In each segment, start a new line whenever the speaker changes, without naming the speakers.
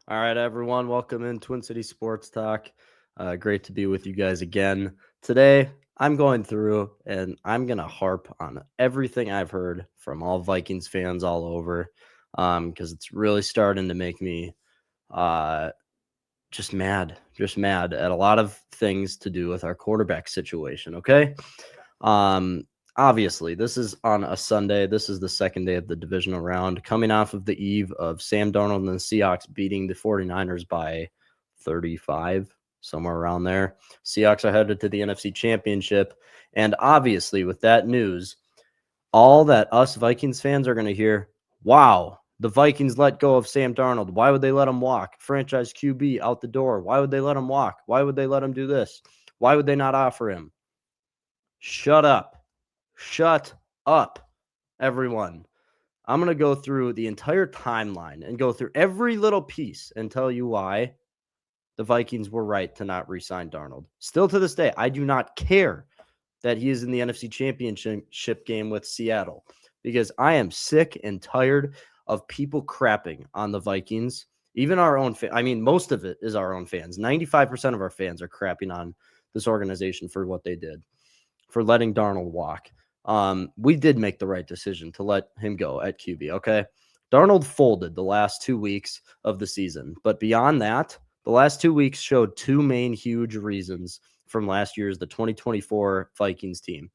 All right, everyone. Welcome in Twin City Sports Talk. Great to be with you guys again. Today, I'm going through and I'm going to harp on everything I've heard from all Vikings fans all over because it's really starting to make me uh, just mad at a lot of things to do with our quarterback situation. Okay. Um, Obviously, this is on a Sunday. This is the second day of the divisional round, coming off of the eve of Sam Darnold and the Seahawks beating the 49ers by 35, somewhere around there. Seahawks are headed to the NFC Championship. And obviously, with that news, all that us Vikings fans are going to hear, wow, the Vikings let go of Sam Darnold. Why would they let him walk? Franchise QB out the door. Why would they let him walk? Why would they let him do this? Why would they not offer him? Shut up. Shut up, everyone. I'm going to go through the entire timeline and go through every little piece and tell you why the Vikings were right to not re-sign Darnold. Still to this day, I do not care that he is in the NFC Championship game with Seattle because I am sick and tired of people crapping on the Vikings. Even our own most of it is our own fans. 95% of our fans are crapping on this organization for what they did, for letting Darnold walk. We did make the right decision to let him go at QB, okay? Darnold folded the last 2 weeks of the season, but beyond that, the last 2 weeks showed two main huge reasons from last year's the 2024 Vikings team.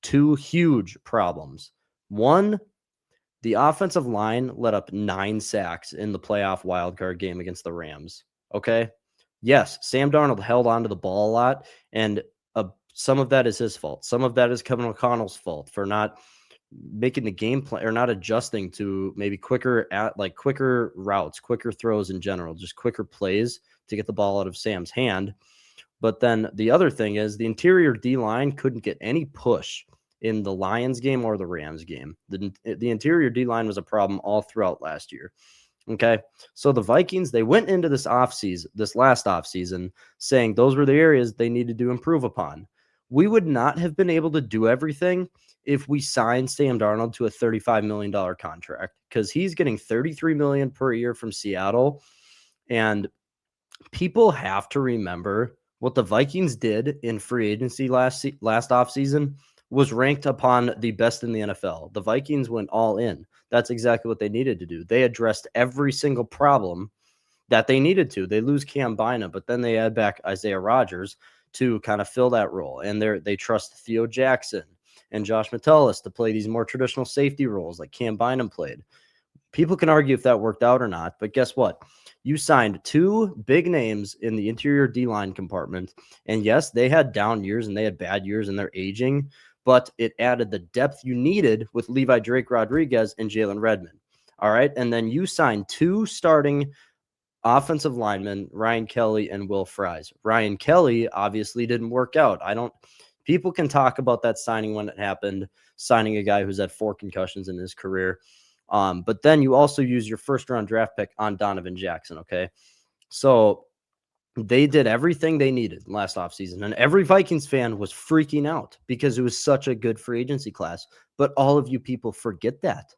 Two huge problems. One, the offensive line let up 9 sacks in the playoff wildcard game against the Rams, okay? Yes, Sam Darnold held onto the ball a lot, and some of that is his fault. Some of that is Kevin O'Connell's fault for not making the game plan or not adjusting to maybe quicker routes, quicker throws in general, just quicker plays to get the ball out of Sam's hand. But then the other thing is the interior D line couldn't get any push in the Lions game or the Rams game. The interior D line was a problem all throughout last year. Okay. So the Vikings, they went into this last offseason, saying those were the areas they needed to improve upon. We would not have been able to do everything if we signed Sam Darnold to a $35 million contract because he's getting $33 million per year from Seattle. And people have to remember what the Vikings did in free agency last offseason was ranked upon the best in the NFL. The Vikings went all in. That's exactly what they needed to do. They addressed every single problem that they needed to. They lose Cam Bynum, but then they add back Isaiah Rodgers to kind of fill that role. And they trust Theo Jackson and Josh Metellus to play these more traditional safety roles like Cam Bynum played. People can argue if that worked out or not, but guess what? You signed two big names in the interior D-line compartment. And yes, they had down years and they had bad years and they're aging, but it added the depth you needed with Levi Drake Rodriguez and Jalen Redmond. All right. And then you signed two starting offensive linemen, Ryan Kelly and Will Fries. Ryan Kelly obviously didn't work out. People can talk about that signing when it happened, signing a guy who's had 4 concussions in his career. But then you also use your first round draft pick on Donovan Jackson. Okay. So they did everything they needed last offseason, and every Vikings fan was freaking out because it was such a good free agency class. But all of you people forget that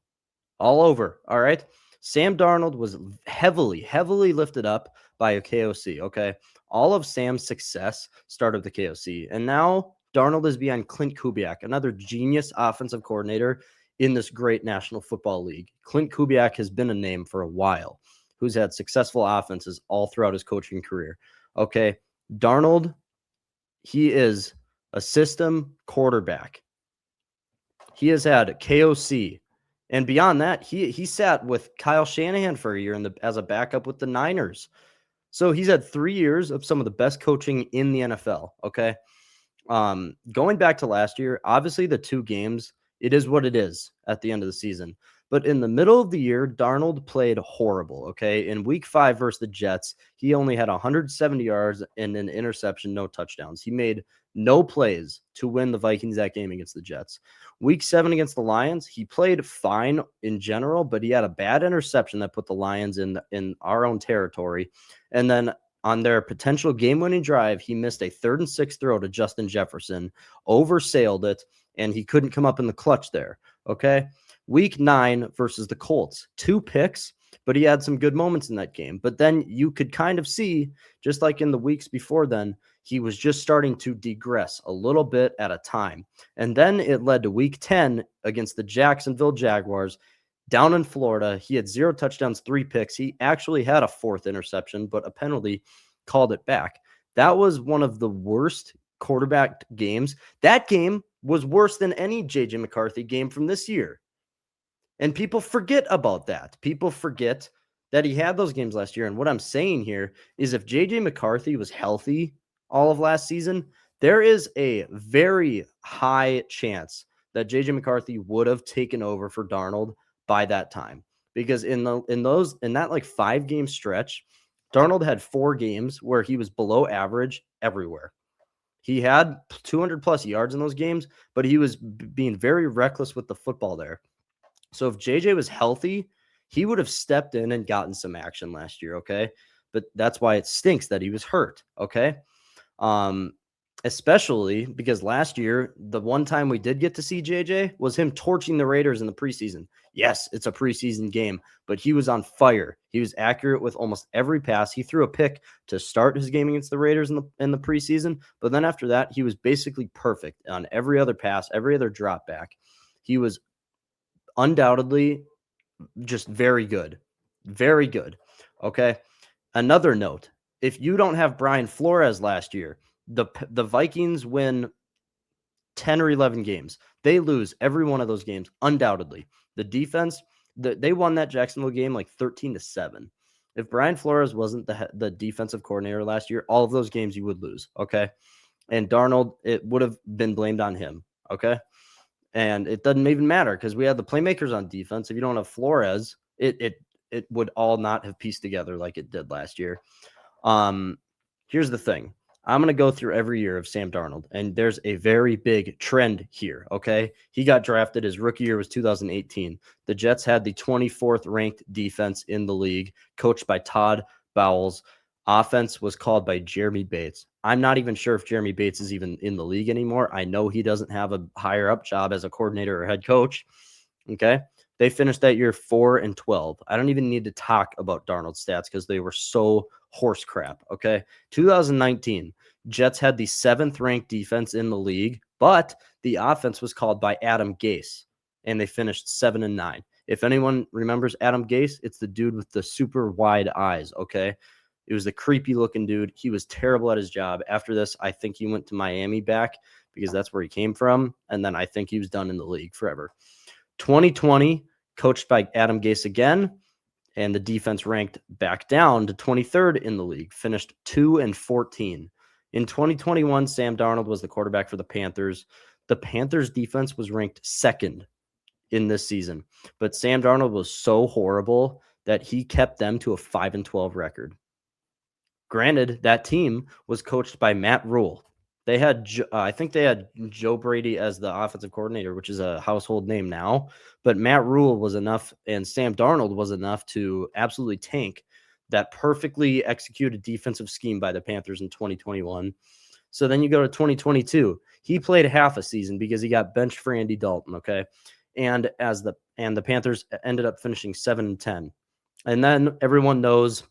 all over. All right. Sam Darnold was heavily, heavily lifted up by a KOC. Okay. All of Sam's success started with the KOC. And now Darnold is behind Clint Kubiak, another genius offensive coordinator in this great National Football League. Clint Kubiak has been a name for a while, who's had successful offenses all throughout his coaching career. Okay. Darnold, he is a system quarterback. He has had KOC. And beyond that, he sat with Kyle Shanahan for a year as a backup with the Niners. So he's had 3 years of some of the best coaching in the NFL. Okay. Going back to last year, obviously the 2 games, it is what it is at the end of the season. But in the middle of the year, Darnold played horrible. Okay. In week 5 versus the Jets, he only had 170 yards and an interception, no touchdowns. He made no plays to win the Vikings that game against the Jets. Week 7 against the Lions, he played fine in general, but he had a bad interception that put the Lions in our own territory. And then on their potential game-winning drive, he missed a 3rd and 6 throw to Justin Jefferson, oversailed it, and he couldn't come up in the clutch there. Okay. Week 9 versus the Colts, 2 picks. but he had some good moments in that game. But then you could kind of see, just like in the weeks before then, he was just starting to digress a little bit at a time. And then it led to week 10 against the Jacksonville Jaguars down in Florida. He had 0 touchdowns, 3 picks. He actually had a 4th interception, but a penalty called it back. That was one of the worst quarterback games. That game was worse than any J.J. McCarthy game from this year. And people forget about that. People forget that he had those games last year. And what I'm saying here is if J.J. McCarthy was healthy all of last season, there is a very high chance that J.J. McCarthy would have taken over for Darnold by that time. Because in that like 5-game stretch, Darnold had 4 games where he was below average everywhere. He had 200 plus yards in those games, but he was being very reckless with the football there. So if JJ was healthy, he would have stepped in and gotten some action last year, okay? But that's why it stinks that he was hurt, okay? Especially because last year, the one time we did get to see JJ was him torching the Raiders in the preseason. Yes, it's a preseason game, but he was on fire. He was accurate with almost every pass. He threw a pick to start his game against the Raiders in the preseason, but then after that, he was basically perfect on every other pass, every other drop back. He was undoubtedly just very good. Very good. Okay. Another note, if you don't have Brian Flores last year, the Vikings win 10 or 11 games. They lose every one of those games, undoubtedly. The defense, they won that Jacksonville game like 13-7. If Brian Flores wasn't the defensive coordinator last year, all of those games you would lose. Okay. And Darnold, it would have been blamed on him. Okay. And it doesn't even matter because we had the playmakers on defense. If you don't have Flores, it would all not have pieced together like it did last year. Here's the thing. I'm going to go through every year of Sam Darnold, and there's a very big trend here, okay? He got drafted. His rookie year was 2018. The Jets had the 24th ranked defense in the league, coached by Todd Bowles. Offense was called by Jeremy Bates. I'm not even sure if Jeremy Bates is even in the league anymore. I know he doesn't have a higher up job as a coordinator or head coach. Okay. They finished that year 4-12. I don't even need to talk about Darnold's stats because they were so horse crap. Okay. 2019, Jets had the 7th ranked defense in the league, but the offense was called by Adam Gase, and they finished 7-9. If anyone remembers Adam Gase, it's the dude with the super wide eyes. Okay. It was the creepy looking dude. He was terrible at his job. After this, I think he went to Miami back because that's where he came from. And then I think he was done in the league forever. 2020, coached by Adam Gase again, and the defense ranked back down to 23rd in the league, finished 2-14. In 2021, Sam Darnold was the quarterback for the Panthers. The Panthers defense was ranked 2nd in this season, but Sam Darnold was so horrible that he kept them to a 5-12 record. Granted, that team was coached by Matt Rule. They had, I think they had Joe Brady as the offensive coordinator, which is a household name now. But Matt Rule was enough, and Sam Darnold was enough to absolutely tank that perfectly executed defensive scheme by the Panthers in 2021. So then you go to 2022. He played half a season because he got benched for Andy Dalton. Okay, and the Panthers ended up finishing 7-10, and then everyone knows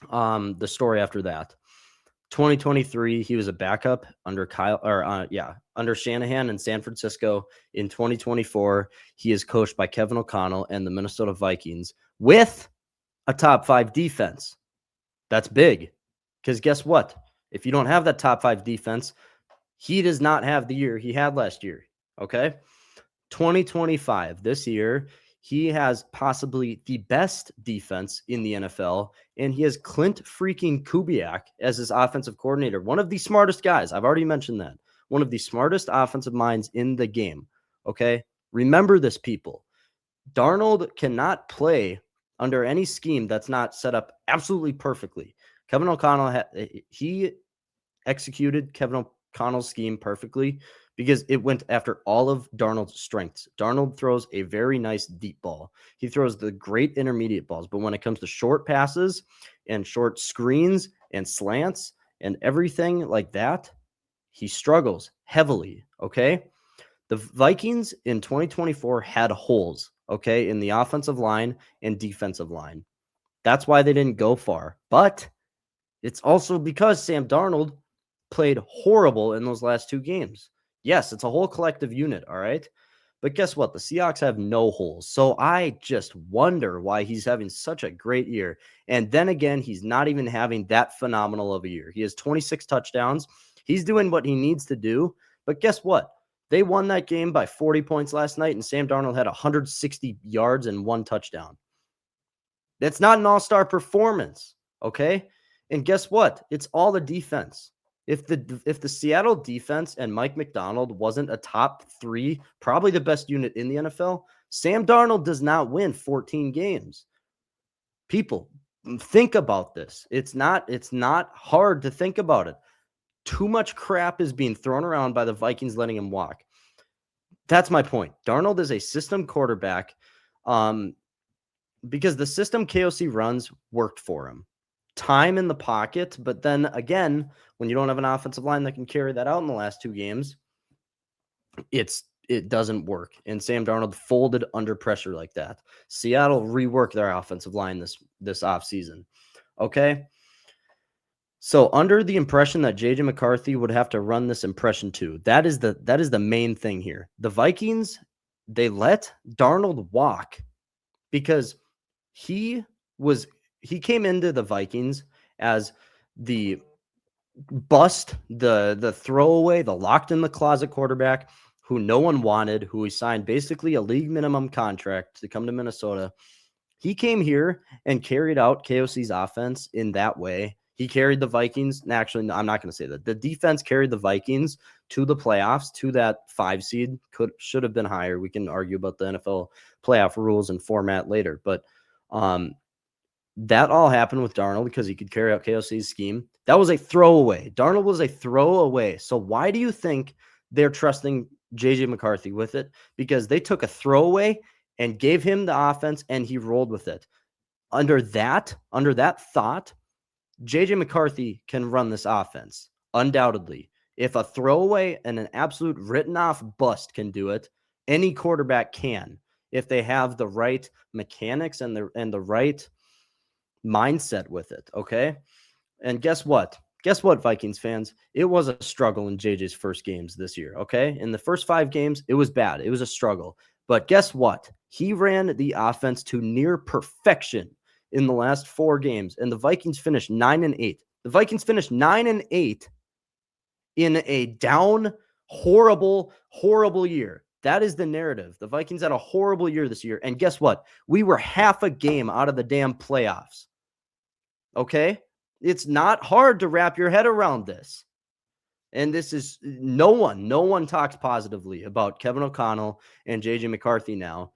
the story after that. 2023, he was a backup under under Shanahan in San Francisco. In 2024, he is coached by Kevin O'Connell and the Minnesota Vikings with a top 5 defense. That's big because guess what? If you don't have that top 5 defense, he does not have the year he had last year. Okay. 2025, this year, he has possibly the best defense in the NFL, and he has Clint freaking Kubiak as his offensive coordinator. One of the smartest guys. I've already mentioned that. One of the smartest offensive minds in the game. Okay? Remember this, people. Darnold cannot play under any scheme that's not set up absolutely perfectly. Kevin O'Connell, he executed Kevin O'Connell's scheme perfectly because it went after all of Darnold's strengths. Darnold throws a very nice deep ball. He throws the great intermediate balls, but when it comes to short passes and short screens and slants and everything like that, he struggles heavily, okay? The Vikings in 2024 had holes, okay, in the offensive line and defensive line. That's why they didn't go far. But it's also because Sam Darnold played horrible in those last 2 games. Yes, it's a whole collective unit, all right? But guess what? The Seahawks have no holes. So I just wonder why he's having such a great year. And then again, he's not even having that phenomenal of a year. He has 26 touchdowns. He's doing what he needs to do. But guess what? They won that game by 40 points last night, and Sam Darnold had 160 yards and 1 touchdown. That's not an all-star performance, okay? And guess what? It's all the defense. If the Seattle defense and Mike McDonald wasn't a top 3, probably the best unit in the NFL, Sam Darnold does not win 14 games. People, think about this. It's not hard to think about it. Too much crap is being thrown around by the Vikings letting him walk. That's my point. Darnold is a system quarterback. Because the system KOC runs worked for him. Time in the pocket, but then again, when you don't have an offensive line that can carry that out in the last 2 games, it doesn't work. And Sam Darnold folded under pressure like that. Seattle reworked their offensive line this offseason. Okay? So under the impression that JJ McCarthy would have to run this impression too. That is the main thing here. The Vikings, they let Darnold walk because he came into the Vikings as the bust, the throwaway, the locked in the closet quarterback who no one wanted, who he signed basically a league minimum contract to come to Minnesota. He came here and carried out KOC's offense in that way. He carried the Vikings. Actually, no, I'm not going to say that. The defense carried the Vikings to the playoffs, to that 5 seed. Should have been higher. We can argue about the NFL playoff rules and format later, but that all happened with Darnold because he could carry out KOC's scheme. That was a throwaway. Darnold was a throwaway. So why do you think they're trusting JJ McCarthy with it? Because they took a throwaway and gave him the offense and he rolled with it. Under that thought, JJ McCarthy can run this offense, undoubtedly. If a throwaway and an absolute written off bust can do it, any quarterback can. If they have the right mechanics and the right mindset with it, okay? And guess what? Guess what, Vikings fans? It was a struggle in JJ's first games this year, okay? In the first 5 games, it was bad. It was a struggle. But guess what? He ran the offense to near perfection in the last 4 games, and the Vikings finished 9-8. The Vikings finished 9-8 in a down, horrible year. That is the narrative. The Vikings had a horrible year this year. And guess what? We were half a game out of the damn playoffs. Okay? It's not hard to wrap your head around this. And this is no one talks positively about Kevin O'Connell and JJ McCarthy now.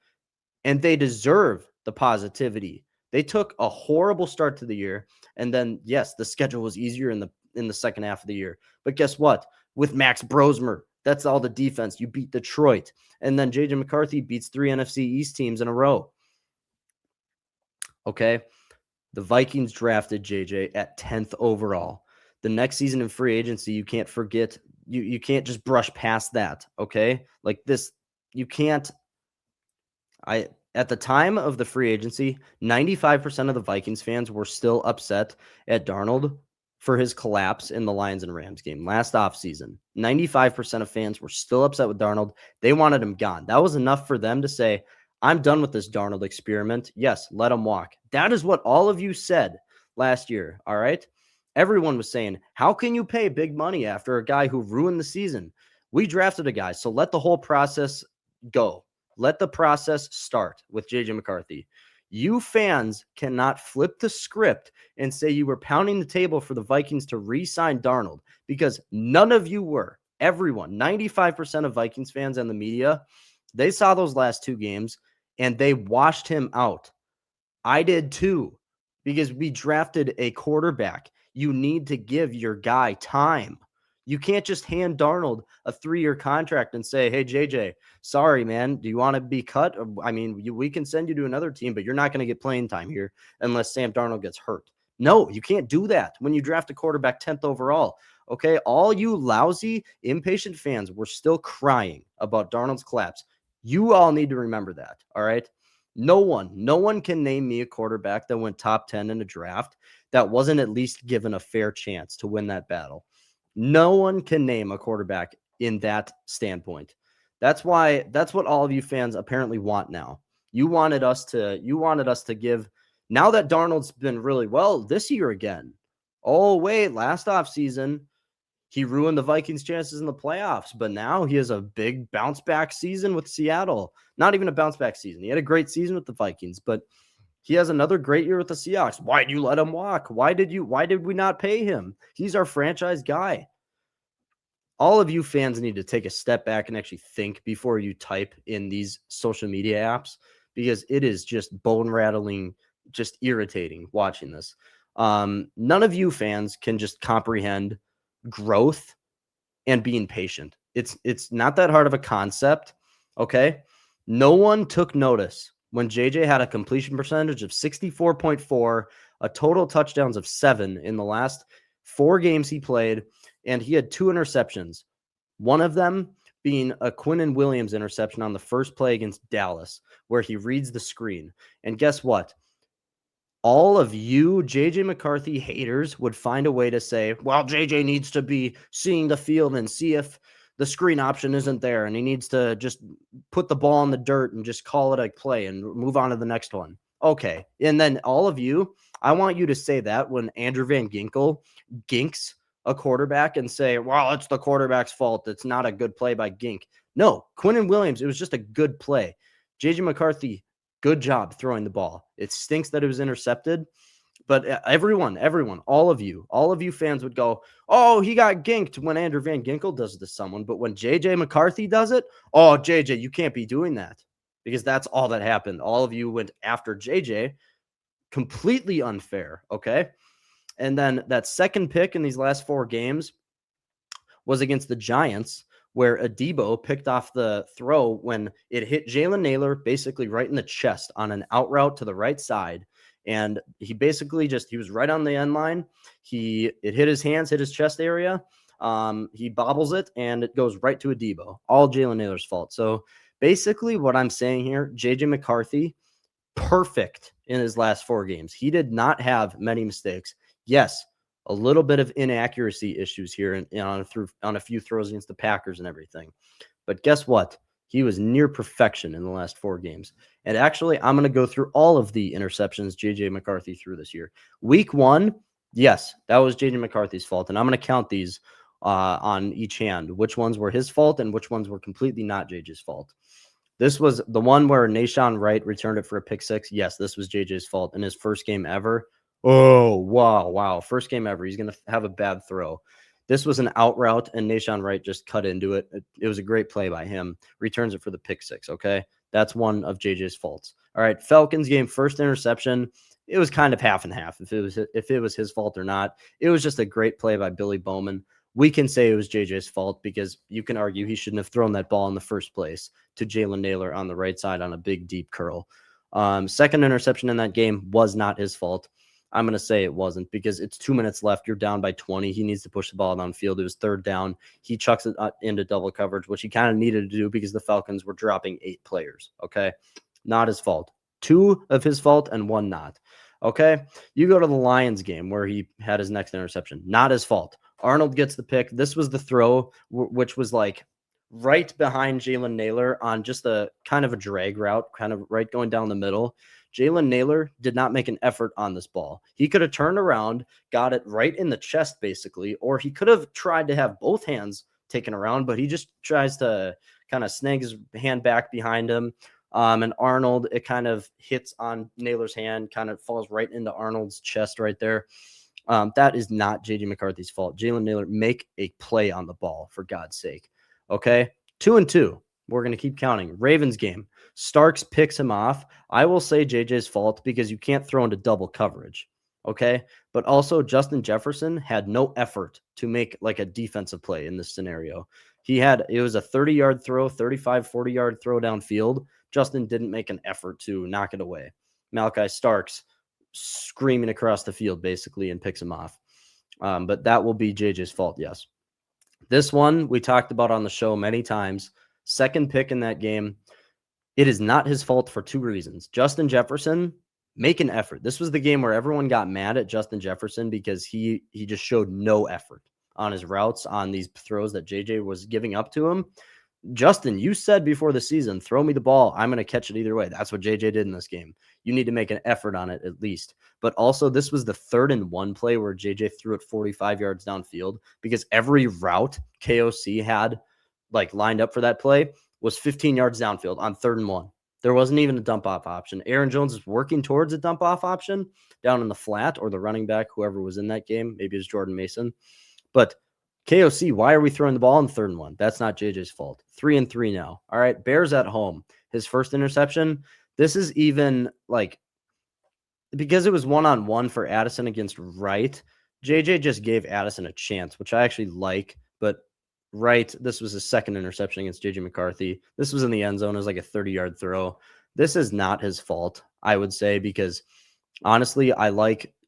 And they deserve the positivity. They took a horrible start to the year. And then, yes, the schedule was easier in the second half of the year. But guess what? With Max Brosmer, that's all the defense. You beat Detroit. And then JJ McCarthy beats 3 NFC East teams in a row. Okay? The Vikings drafted JJ at 10th overall. The next season in free agency, you can't forget. You can't just brush past that, okay? Like this, you can't. At the time of the free agency, 95% of the Vikings fans were still upset at Darnold for his collapse in the Lions and Rams game last offseason. 95% of fans were still upset with Darnold. They wanted him gone. That was enough for them to say, I'm done with this Darnold experiment. Yes, let him walk. That is what all of you said last year, all right? Everyone was saying, how can you pay big money after a guy who ruined the season? We drafted a guy, so let the whole process go. Let the process start with JJ McCarthy. You fans cannot flip the script and say you were pounding the table for the Vikings to re-sign Darnold, because none of you were. Everyone, 95% of Vikings fans and the media, they saw those last 2 games and they washed him out. I did too, because we drafted a quarterback. You need to give your guy time. You can't just hand Darnold a 3-year contract and say, hey, JJ, sorry, man, do you want to be cut? I mean, we can send you to another team, but you're not going to get playing time here unless Sam Darnold gets hurt. No, you can't do that when you draft a quarterback 10th overall. Okay, all you lousy, impatient fans were still crying about Darnold's collapse. You all need to remember that, all right? No one can name me a quarterback that went top 10 in a draft that wasn't at least given a fair chance to win that battle. No one can name a quarterback in that standpoint. That's what all of you fans apparently want now. You wanted us to give, now that Darnold's been really well this year again. Oh, wait, last offseason, he ruined the Vikings' chances in the playoffs, but now he has a big bounce back season with Seattle. Not even a bounce back season. He had a great season with the Vikings, but he has another great year with the Seahawks. Why did you let him walk? Why did we not pay him? He's our franchise guy. All of you fans need to take a step back and actually think before you type in these social media apps, because it is just bone rattling, just irritating watching this. None of you fans can just comprehend growth and being patient. It's not that hard of a concept, okay? No one took notice when JJ had a completion percentage of 64.4, a total touchdowns of 7 in the last 4 games he played, and he had 2 interceptions. One of them being a Quinnen Williams interception on the first play against Dallas, where he reads the screen. And guess what? All of you JJ McCarthy haters would find a way to say, well, JJ needs to be seeing the field and see if the screen option isn't there, and he needs to just put the ball in the dirt and just call it a play and move on to the next one. Okay. And then all of you, I want you to say that when Andrew Van Ginkel ginks a quarterback and say, well, it's the quarterback's fault. It's not a good play by Gink. No, Quinnen Williams, it was just a good play. JJ McCarthy, good job throwing the ball. It stinks that it was intercepted, but everyone, all of you fans would go, oh, he got ginked when Andrew Van Ginkel does it to someone. But when JJ McCarthy does it, oh, JJ, you can't be doing that, because that's all that happened. All of you went after JJ. Completely unfair. Okay. And then that second pick in these last 4 games was against the Giants, where Adebo picked off the throw when it hit Jalen Naylor basically right in the chest on an out route to the right side. And he basically he was right on the end line. It hit his hands, hit his chest area. He bobbles it, and it goes right to Adebo. All Jalen Naylor's fault. So basically what I'm saying here, JJ McCarthy, perfect in his last 4 games. He did not have many mistakes. Yes, a little bit of inaccuracy issues here and on a few throws against the Packers and everything. But guess what? He was near perfection in the last 4 games. And actually, I'm going to go through all of the interceptions JJ McCarthy threw this year. Week 1, yes, that was JJ McCarthy's fault. And I'm going to count these on each hand, which ones were his fault and which ones were completely not JJ's fault. This was the one where Nashawn Wright returned it for a pick 6. Yes, this was JJ's fault in his first game ever. Oh, wow. First game ever. He's going to have a bad throw. This was an out route, and Nashawn Wright just cut into it. It was a great play by him. Returns it for the pick 6, okay? That's one of JJ's faults. All right, Falcons game, first interception. It was kind of half and half if it was his fault or not. It was just a great play by Billy Bowman. We can say it was JJ's fault because you can argue he shouldn't have thrown that ball in the first place to Jalen Naylor on the right side on a big, deep curl. Second interception in that game was not his fault. I'm going to say it wasn't because it's 2 minutes left. You're down by 20. He needs to push the ball downfield. It was 3rd down. He chucks it into double coverage, which he kind of needed to do because the Falcons were dropping 8 players. Okay. Not his fault. 2 of his fault and 1 not. Okay. You go to the Lions game where he had his next interception. Not his fault. Arnold gets the pick. This was the throw, which was like right behind Jalen Naylor on just a kind of a drag route, kind of right going down the middle. Jalen Naylor did not make an effort on this ball. He could have turned around, got it right in the chest, basically, or he could have tried to have both hands taken around, but he just tries to kind of snag his hand back behind him. And Arnold, it kind of hits on Naylor's hand, kind of falls right into Arnold's chest right there. That is not J.J. McCarthy's fault. Jalen Naylor, make a play on the ball, for God's sake. Okay, 2-2. We're going to keep counting. Ravens game. Starks picks him off. I will say JJ's fault because you can't throw into double coverage. Okay. But also Justin Jefferson had no effort to make like a defensive play in this scenario. It was a 30-yard throw, 35, 40-yard throw downfield. Justin didn't make an effort to knock it away. Malachi Starks screaming across the field basically and picks him off. But that will be JJ's fault. Yes. This one we talked about on the show many times. Second pick in that game. It is not his fault for two reasons. Justin Jefferson, make an effort. This was the game where everyone got mad at Justin Jefferson because he just showed no effort on his routes, on these throws that JJ was giving up to him. Justin, you said before the season, throw me the ball. I'm going to catch it either way. That's what JJ did in this game. You need to make an effort on it at least. But also, this was the 3rd and 1 play where JJ threw it 45 yards downfield, because every route KOC had like lined up for that play was 15 yards downfield on 3rd and 1. There wasn't even a dump off option. Aaron Jones is working towards a dump off option down in the flat, or the running back, whoever was in that game. Maybe it was Jordan Mason. But KOC, why are we throwing the ball in 3rd and 1? That's not JJ's fault. 3 and 3 now. All right. Bears at home. His first interception. This is even like, because it was 1-on-1 for Addison against Wright. JJ just gave Addison a chance, which I actually like. But Wright, this was his 2nd interception against JJ McCarthy. This was in the end zone. It was like a 30-yard throw. This is not his fault, I would say, because honestly,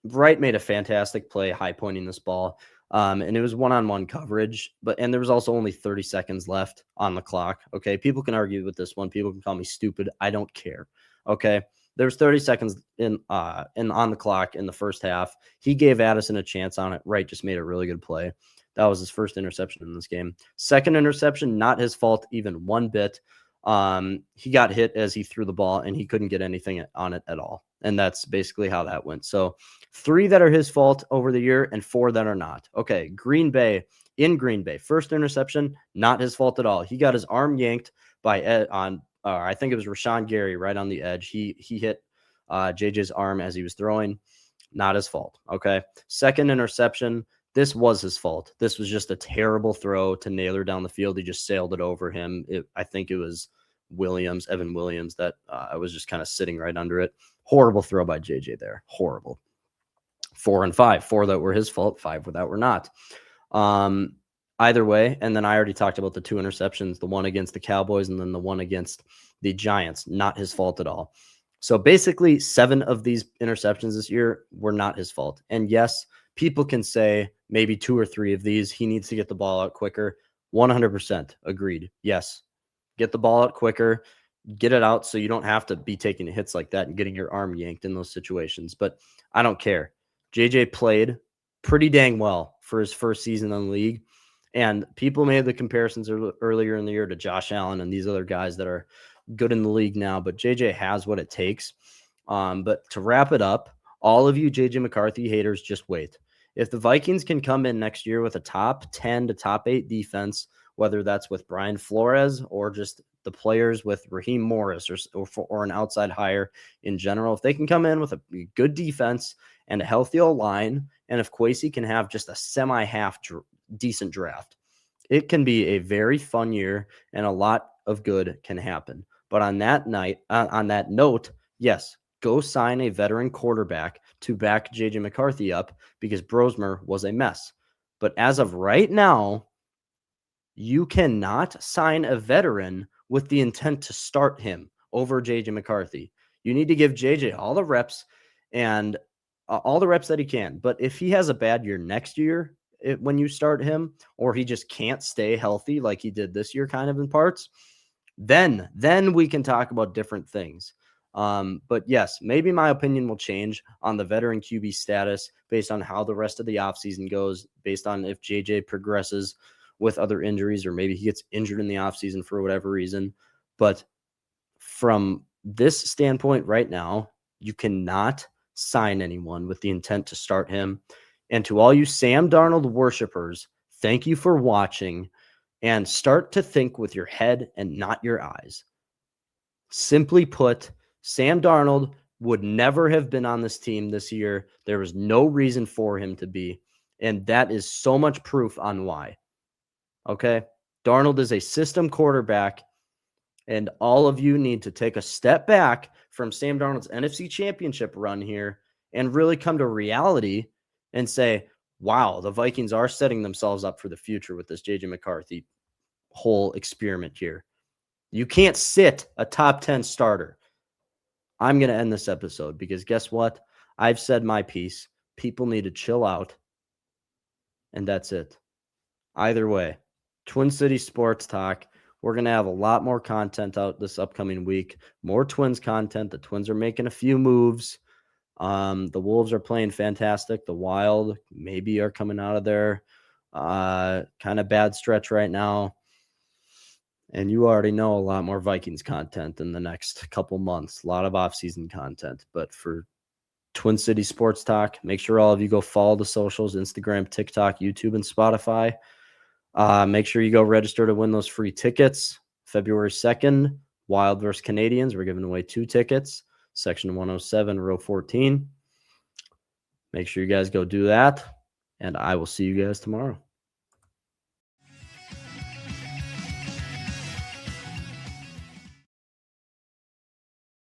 Wright made a fantastic play high pointing this ball. And it was 1-on-1 coverage, and there was also only 30 seconds left on the clock. Okay. People can argue with this one. People can call me stupid. I don't care. Okay. There's 30 seconds in on the clock in the first half. He gave Addison a chance on it. Wright just made a really good play. That was his first interception in this game. 2nd interception, not his fault even one bit. He got hit as he threw the ball, and he couldn't get anything on it at all. And that's basically how that went. So 3 that are his fault over the year and 4 that are not. Okay, Green Bay, first interception, not his fault at all. He got his arm yanked by I think it was Rashawn Gary right on the edge. He hit JJ's arm as he was throwing. Not his fault. Okay, 2nd interception, this was his fault. This was just a terrible throw to Naylor down the field. He just sailed it over him. I think it was Evan Williams, that I was just kind of sitting right under it. Horrible throw by JJ there. Horrible. 4 and 5. 4 that were his fault, 5 that were not. Either way, and then I already talked about the 2 interceptions, the one against the Cowboys and then the one against the Giants. Not his fault at all. So basically, 7 of these interceptions this year were not his fault. And yes, people can say maybe 2 or 3 of these, he needs to get the ball out quicker. 100% agreed. Yes. Get the ball out quicker, get it out so you don't have to be taking hits like that and getting your arm yanked in those situations. But I don't care. JJ played pretty dang well for his first season in the league. And people made the comparisons earlier in the year to Josh Allen and these other guys that are good in the league now. But JJ has what it takes. But to wrap it up, all of you JJ McCarthy haters, just wait. If the Vikings can come in next year with a top 10 to top 8 defense, whether that's with Brian Flores or just the players with Raheem Morris or an outside hire in general, if they can come in with a good defense and a healthy O-line, and if Kwesi can have just a semi-half decent draft, it can be a very fun year and a lot of good can happen. But on that note, yes, go sign a veteran quarterback to back JJ McCarthy up, because Brosmer was a mess. But as of right now, you cannot sign a veteran with the intent to start him over JJ McCarthy. You need to give JJ all the reps and all the reps that he can. But if he has a bad year next year, when you start him, or he just can't stay healthy like he did this year kind of in parts, then we can talk about different things. But yes, maybe my opinion will change on the veteran QB status based on how the rest of the offseason goes, based on if JJ progresses with other injuries, or maybe he gets injured in the offseason for whatever reason. But from this standpoint right now, you cannot sign anyone with the intent to start him. And to all you Sam Darnold worshipers, thank you for watching, and start to think with your head and not your eyes. Simply put, Sam Darnold would never have been on this team this year. There was no reason for him to be. And that is so much proof on why. Okay? Darnold is a system quarterback, and all of you need to take a step back from Sam Darnold's NFC Championship run here and really come to reality and say, wow, the Vikings are setting themselves up for the future with this JJ McCarthy whole experiment here. You can't sit a top 10 starter. I'm going to end this episode because guess what? I've said my piece. People need to chill out. And that's it. Either way, Twin City Sports Talk. We're going to have a lot more content out this upcoming week, more Twins content. The Twins are making a few moves. The Wolves are playing fantastic. The Wild maybe are coming out of their kind of bad stretch right now. And you already know a lot more Vikings content in the next couple months, a lot of offseason content. But for Twin City Sports Talk, make sure all of you go follow the socials, Instagram, TikTok, YouTube, and Spotify. Make sure you go register to win those free tickets. February 2nd, Wild versus Canadians. We're giving away 2 tickets, section 107, row 14. Make sure you guys go do that, and I will see you guys tomorrow.